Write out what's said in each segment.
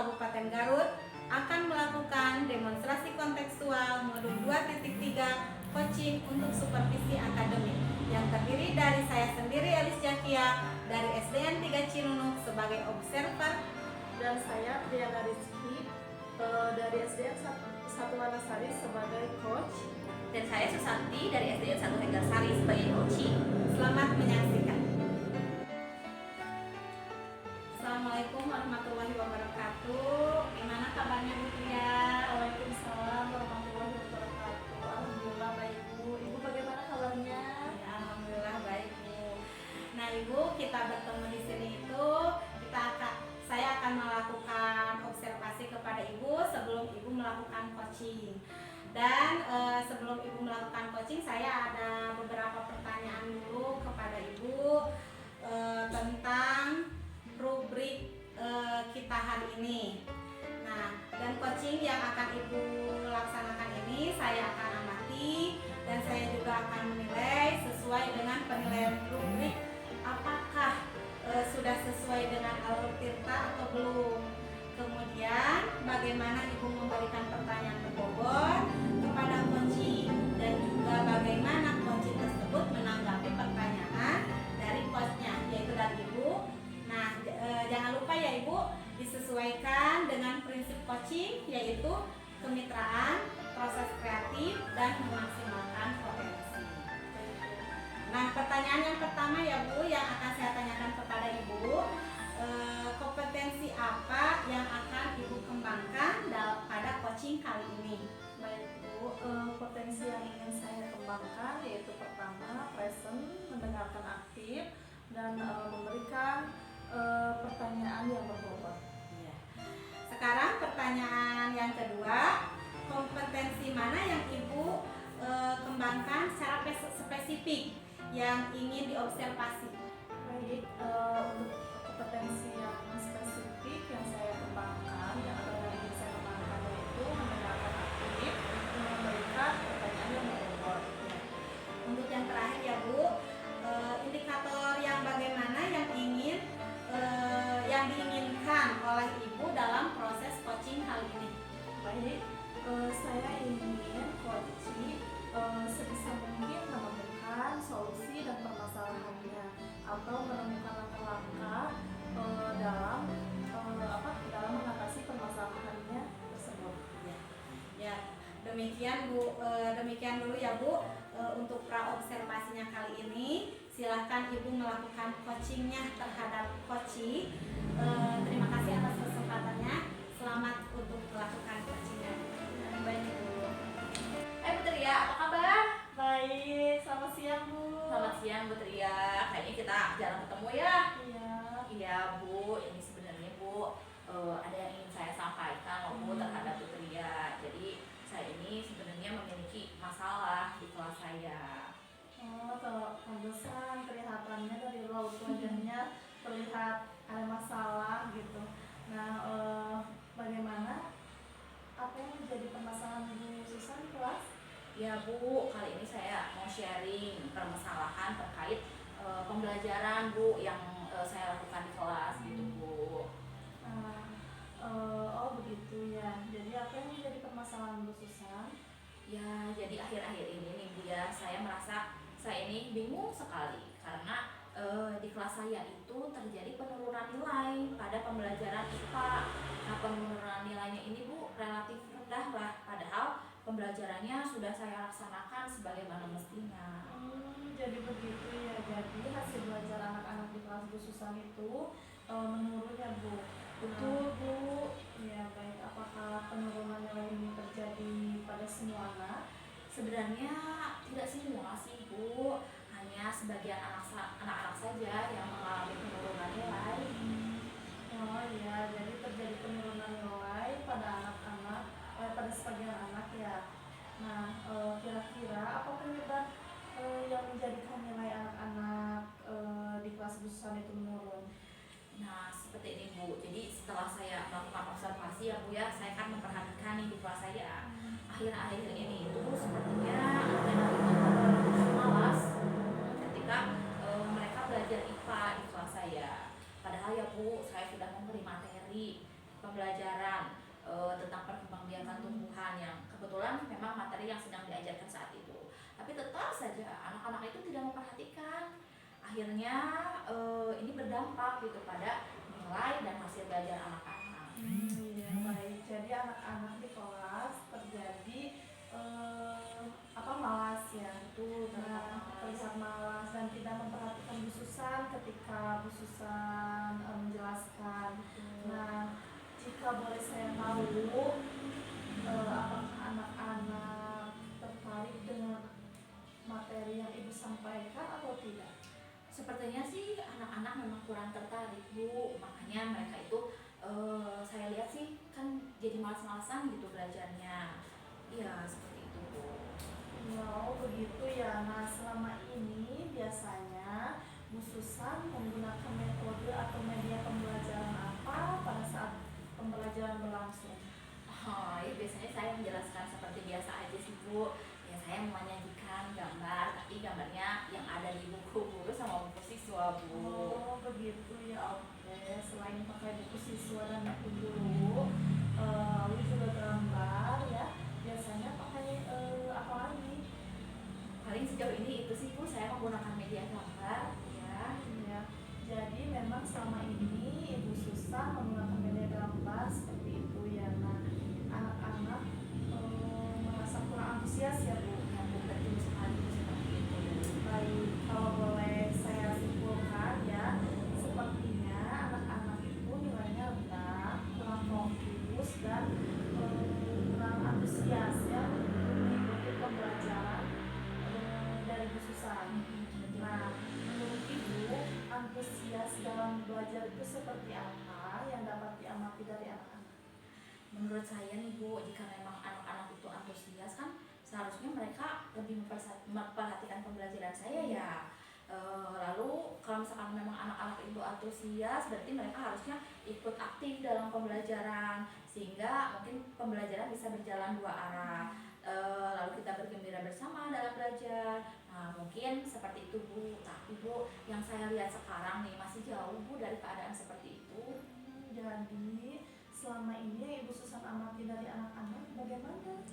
Kabupaten Garut akan melakukan demonstrasi kontekstual modul 2.3 coaching untuk supervisi akademik yang terdiri dari saya sendiri Elis Jakia dari SDN 3 Cinunuk sebagai observer dan saya Triana Rizky dari SDN 1 Wanasari sebagai coach, dan saya Susanti dari SDN 1 Henggarsari sebagai coaching. Selamat menyaksikan. Assalamualaikum warahmatullahi wabarakatuh. Gimana kabarnya Bu Tria? Waalaikumsalam warahmatullahi wabarakatuh. Alhamdulillah baik Bu. Ibu bagaimana kabarnya? Ya, alhamdulillah baik Bu. Nah Ibu, kita bertemu di sini itu saya akan melakukan observasi kepada Ibu sebelum Ibu melakukan coaching. Dan sebelum Ibu melakukan coaching, saya ada beberapa pertanyaan dulu kepada Ibu tentang rubrik kita hari ini. Nah, dan coaching yang akan Ibu laksanakan ini saya akan amati dan saya juga akan menilai sesuai dengan penilaian rubrik apakah sudah sesuai dengan alur tirta atau belum. Kemudian bagaimana Ibu memberikan pertanyaan berbobot kepada coaching dan juga bagaimana coaching tersebut menanggapi pertanyaan dari coachnya, yaitu dari Ibu. Nah, jangan lupa ya Ibu, disesuaikan dengan prinsip coaching yaitu kemitraan, proses kreatif, dan memaksimalkan potensi. Nah, pertanyaan yang pertama ya Bu, yang akan saya tanyakan kepada Ibu, kompetensi apa yang akan Ibu kembangkan pada coaching kali ini? Baik Bu, potensi yang ingin saya kembangkan yaitu pertama present, mendengarkan aktif, dan memberikan pertanyaan yang berbobot. Ya. Sekarang pertanyaan yang kedua, kompetensi mana yang Ibu kembangkan secara spesifik yang ingin diobservasi? Baik, untuk kompetensi yang spesifik yang saya kembangkan, yang ingin saya kembangkan yaitu mendengarkan aktif, dan memberikan pertanyaan yang berbobot. Untuk yang terakhir ya Bu, indikator yang bagaimana yang diinginkan oleh Ibu dalam proses coaching kali ini? Baik, saya ingin coaching sebisa mungkin menemukan solusi dan permasalahannya atau menemukan langkah-langkah dalam mengatasi permasalahannya tersebut. Ya, demikian Bu, demikian dulu ya Bu untuk pra observasinya kali ini. Silahkan Ibu melakukan coachingnya terhadap coaching. Terima kasih atas kesempatannya. Selamat untuk melakukan coachingnya. Baik Bu. Bu Tria, apa kabar? Baik, selamat siang Bu. Selamat siang Bu Tria. Kayaknya kita jarang ketemu ya. Iya. Iya Bu, ini sebenarnya Bu ada yang ingin saya sampaikan loh Bu terhadap Bu Tria. Jadi saya ini sebenarnya memiliki masalah di kelas saya. Oh, pantesan kelihatannya dari raut wajahnya terlihat ada masalah gitu. Nah, bagaimana? Apa yang menjadi permasalahan Bu Susan di kelas? Ya Bu, kali ini saya mau sharing permasalahan terkait pembelajaran Bu yang saya lakukan di kelas gitu Bu. Oh begitu ya. Jadi apa yang menjadi permasalahan Bu Susan? Ya, jadi akhir-akhir ini nih Bu ya, saya merasa saya ini bingung sekali karena di kelas saya itu terjadi penurunan nilai pada pembelajaran IPA. Nah, penurunan nilainya ini Bu relatif rendah lah, padahal pembelajarannya sudah saya laksanakan sebagaimana mestinya. Jadi begitu ya. Jadi hasil belajar anak-anak di kelas Bu Susan itu menurun ya Bu. Betul Bu. Ya baik. Apakah penurunan nilai ini terjadi pada semua anak? Sebenarnya tidak semua sih Bu, hanya sebagian anak-anak saja yang mengalami penurunan nilai. Oh iya, jadi terjadi penurunan nilai pada anak-anak, pada sebagian anak ya. Nah, kira-kira apa penyebab yang menjadikan nilai anak-anak di kelas Bu Susan itu menurun? Nah, seperti ini Bu, jadi setelah saya melakukan observasi ya Bu ya, saya kan memperhatikan nih di kelas saya. Akhir-akhir ini itu sepertinya anak-anak malas ketika mereka belajar IPA di kelas saya. Padahal ya Bu, saya sudah memberi materi pembelajaran tentang perkembangbiakan tumbuhan yang kebetulan memang materi yang sedang diajarkan saat itu. Tapi tetap saja anak-anak itu tidak memperhatikan. Akhirnya ini berdampak gitu pada nilai dan hasil belajar anak-anak. Iya, baik. Jadi anak-anak di kelas terjadi malas ya, itu terlihat malas dan tidak memperhatikan Bu Susan ketika Bu Susan menjelaskan. Nah, jika boleh saya tahu, apakah anak-anak tertarik dengan materi yang Ibu sampaikan atau tidak? Sepertinya sih anak-anak memang kurang tertarik Bu, makanya mereka itu saya lihat sih kan jadi malas-malasan gitu belajarnya. Iya seperti itu Bu. Oh begitu ya. Nah selama ini biasanya Bu Susan menggunakan metode atau media pembelajaran apa pada saat pembelajaran berlangsung? Oh, ya biasanya saya menjelaskan seperti biasa aja sih Bu. Ya saya menyajikan gambar, tapi gambarnya yang ada di buku guru sama buku siswa Bu. Oh begitu ya. Oke, selain pakai buku siswa dan buku guru, lalu juga gambar ya. Biasanya pakai apa lagi? Paling sejauh ini itu sih Bu, saya menggunakan media gambar ya. Ya, jadi memang selama ini Ibu Susan menggunakan media gambar seperti itu ya. Nah, anak-anak merasa kurang antusias ya Bu. Ya Bu, betul sekali Bu, seperti itu. Baik, kalau boleh saya simpulkan ya, sepertinya anak-anak itu nilainya rendah, kurang fokus dan kurang antusias ya untuk mengikuti pembelajaran dari Bu Susan. Nah, menurut Ibu, antusias dalam belajar itu seperti apa yang dapat diamati dari anak-anak? Menurut saya nih Bu, jika memang anak-anak itu antusias kan seharusnya mereka lebih memperhatikan pembelajaran saya ya. Lalu kalau misalkan memang anak-anak itu antusias, berarti mereka harusnya ikut aktif dalam pembelajaran sehingga mungkin pembelajaran bisa berjalan dua arah. Lalu kita bergembira bersama dalam belajar. Nah mungkin seperti itu Bu. Tapi Bu, yang saya lihat sekarang nih masih jauh Bu dari keadaan seperti itu. Jadi selama ini yang Ibu Susan amati dari anak-anak bagaimana?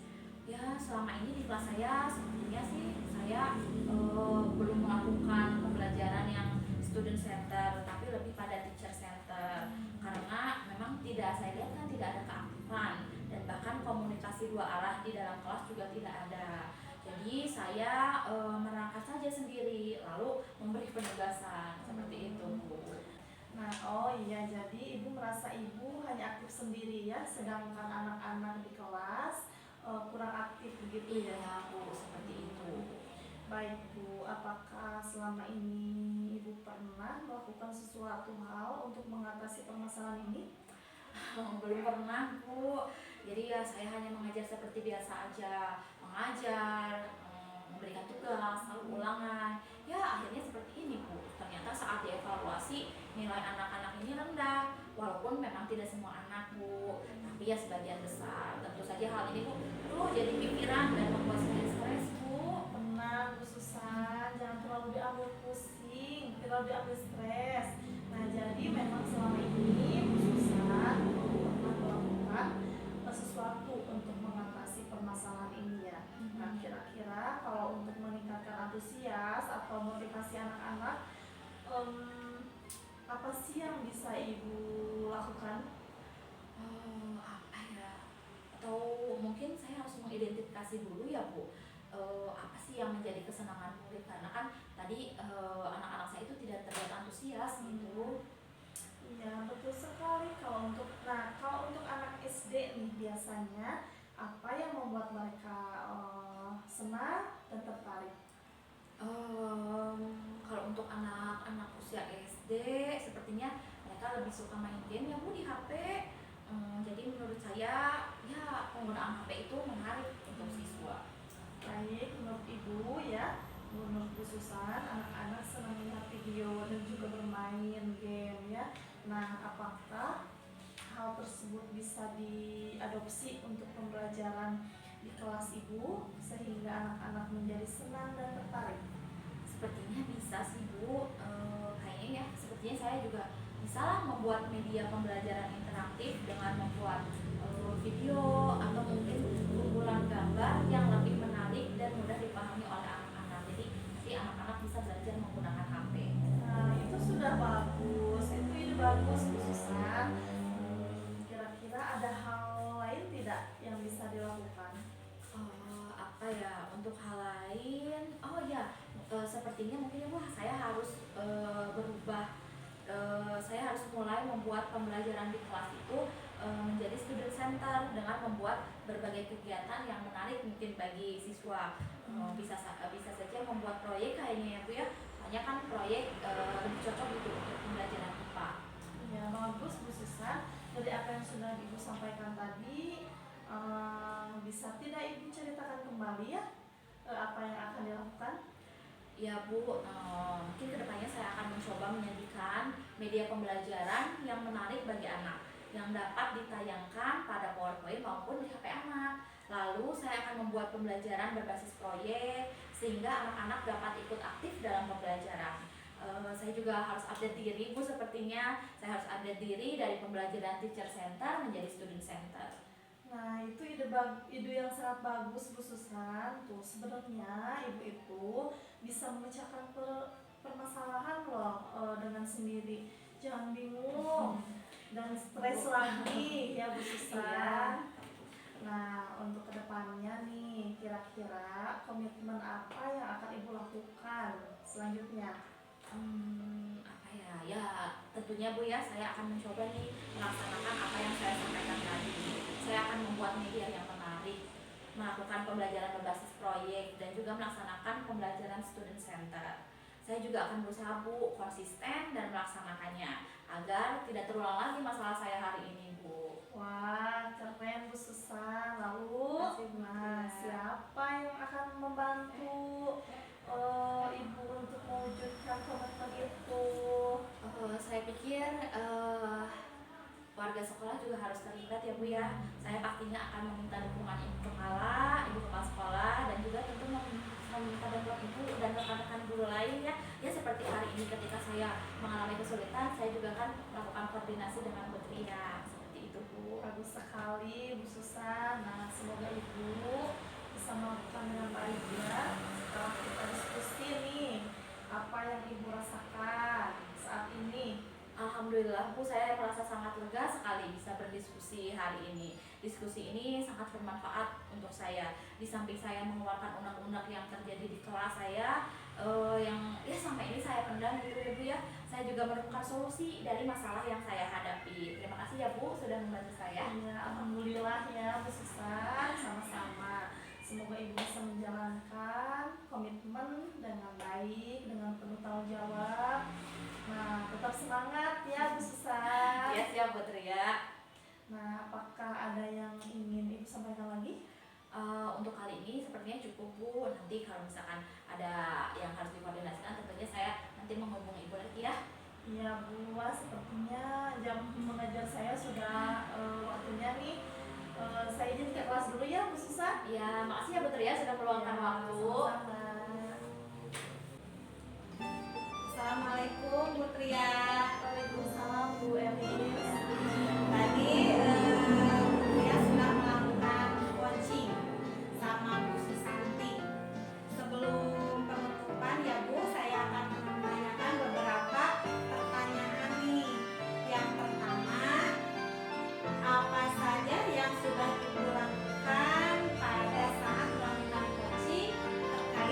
Ya selama ini di kelas saya sepertinya sih saya belum melakukan pembelajaran yang student center, tapi lebih pada teacher center. Karena memang saya lihat kan tidak ada keaktifan dan bahkan komunikasi dua arah di dalam kelas juga tidak ada. Jadi saya merangkap saja sendiri lalu memberi penugasan seperti itu Bu. Nah, oh iya, jadi Ibu merasa Ibu hanya aktif sendiri ya, sedangkan anak-anak di kelas kurang aktif begitu ya? Iya Bu, seperti itu. Baik Bu, apakah selama ini Ibu pernah melakukan sesuatu hal untuk mengatasi permasalahan ini? Belum pernah Bu, jadi ya saya hanya mengajar seperti biasa aja, mengajar, memberikan tugas, lalu ulangan. Ya akhirnya seperti ini Bu, ternyata saat dievaluasi nilai anak-anak ini rendah, walaupun memang tidak semua anak Bu, tapi ya sebagian besar. Tentu saja hal ini Bu, jadi pikiran dan membuat saya stres Bu. Tenang Bu Susan, jangan terlalu diambil pusing, terlalu diambil stres. Nah jadi memang selama ini Bu Susan pernah melakukan sesuatu untuk mengatasi permasalahan ini ya. Nah kira-kira kalau untuk meningkatkan antusias atau motivasi anak-anak, apa sih yang bisa Ibu lakukan? Apa ya? Atau mungkin saya harus mengidentifikasi dulu ya Bu, apa sih yang menjadi kesenangan murid, karena kan tadi anak-anak saya itu tidak terlihat antusias gitu. Iya betul sekali. Kalau untuk anak SD nih biasanya apa yang membuat mereka senang dan tertarik? Kalau untuk anak-anak usia SD sepertinya mereka lebih suka main game ya Bu di HP. Jadi menurut saya ya penggunaan HP itu menarik untuk siswa. Baik, menurut Ibu ya, menurut Bu Susan, anak-anak senang melihat video dan juga bermain game ya. Nah, apakah hal tersebut bisa diadopsi untuk pembelajaran di kelas Ibu sehingga anak-anak menjadi senang dan tertarik? Sepertinya bisa sih Bu, kayaknya ya sepertinya saya juga bisa lah membuat media pembelajaran interaktif dengan sepertinya mungkin wah saya harus berubah. Saya harus mulai membuat pembelajaran di kelas itu menjadi student center dengan membuat berbagai kegiatan yang menarik mungkin bagi siswa. Bisa saja membuat proyek kayaknya ya Bu ya. Soalnya kan proyek lebih cocok gitu untuk pembelajaran IPA. Ya bagus Bu Susan. Dari apa yang sudah Ibu sampaikan tadi, bisa tidak Ibu ceritakan kembali ya apa yang akan dilakukan? Ya Bu, mungkin kedepannya saya akan mencoba menyajikan media pembelajaran yang menarik bagi anak yang dapat ditayangkan pada PowerPoint maupun di HP anak. Lalu saya akan membuat pembelajaran berbasis proyek sehingga anak-anak dapat ikut aktif dalam pembelajaran. Saya juga harus update diri Bu, sepertinya saya harus update diri dari pembelajaran teacher center menjadi student center. Nah itu ide yang sangat bagus Bu Susan. Tuh sebenarnya Ibu itu bisa memecahkan permasalahan loh dengan sendiri. Jangan bingung dan stres lagi ya Bu Susan. Nah untuk kedepannya nih kira-kira komitmen apa yang akan Ibu lakukan selanjutnya? Apa ya? Ya tentunya Bu ya, saya akan mencoba nih melaksanakan apa yang saya sampaikan tadi. Saya akan membuat media yang menarik, melakukan pembelajaran berbasis proyek, dan juga melaksanakan pembelajaran student center. Saya juga akan berusaha Bu konsisten dan melaksanakannya agar tidak terulang lagi masalah saya hari ini Bu. Wah keren Bu Susan. Lalu Terima kasih, Bu. nah siapa yang akan membantu Ibu untuk mewujudkan komitmen itu? Saya pikir warga sekolah juga harus terlibat ya Bu ya. Saya pastinya akan meminta dukungan ibu kepala sekolah, dan juga tentu meminta bantuan ibu dan rekan-rekan guru lain ya. Ya seperti hari ini ketika saya mengalami kesulitan, saya juga akan melakukan koordinasi dengan Bu Tria. Seperti itu Bu. Bagus sekali Bu Susan. Nah semoga Ibu bisa melakukan dengan baik ya. Setelah kita diskusi nih, apa yang Ibu rasakan saat ini? Alhamdulillah Bu, saya merasa sangat lega sekali bisa berdiskusi hari ini. Diskusi ini sangat bermanfaat untuk saya. Di samping saya mengeluarkan unek-unek yang terjadi di kelas saya, yang ya sampai ini saya pendam gitu ya Bu ya. Saya juga menemukan solusi dari masalah yang saya hadapi. Terima kasih ya Bu sudah membantu saya. Ya, alhamdulillah ya Bu Susan, sama-sama. Semoga Ibu bisa menjalankan komitmen dengan baik, dengan penuh tanggung jawab. Nah, tetap semangat ya Bu Susan. Iya siap Bu Tria. Nah, apakah ada yang ingin Ibu sampaikan lagi? Untuk kali ini sepertinya cukup Bu. Nanti kalau misalkan ada yang harus dikoordinasikan, tentunya saya nanti menghubungi Ibu lagi ya. Iya Bu, wah, sepertinya jam mengajar saya sudah waktunya nih. Saya izin ke kelas dulu ya Bu Susan. Ya, makasih ya Bu Tria sudah meluangkan Ya, waktu. sama-sama. Assalamualaikum Bu Tria. Waalaikumsalam Bu Elis. Tadi Bu Tria sudah melakukan coaching sama Bu Susanti. Sebelum penutupan ya Bu, saya akan menanyakan beberapa pertanyaan nih. Yang pertama, apa saja yang sudah Ibu lakukan pada saat melakukan coaching terkait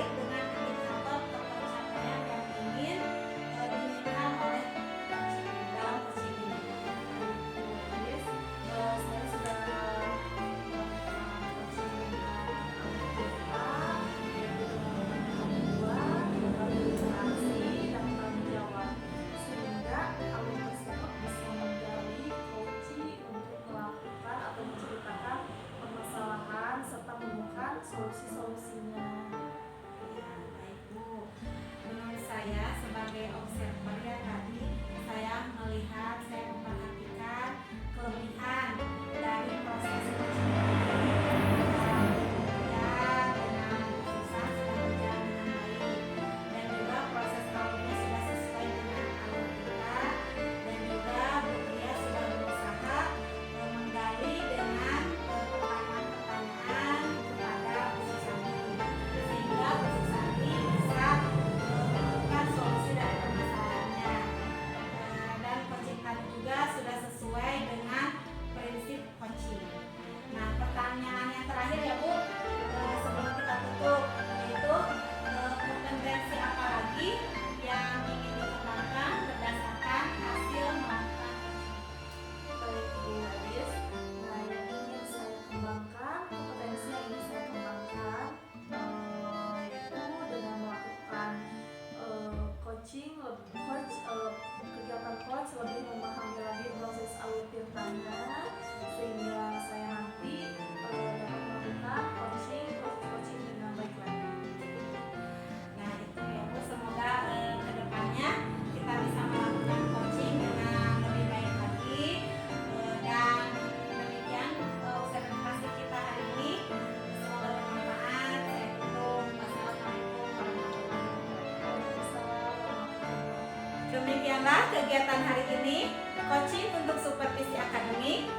kegiatan hari ini, coaching untuk supervisi akademik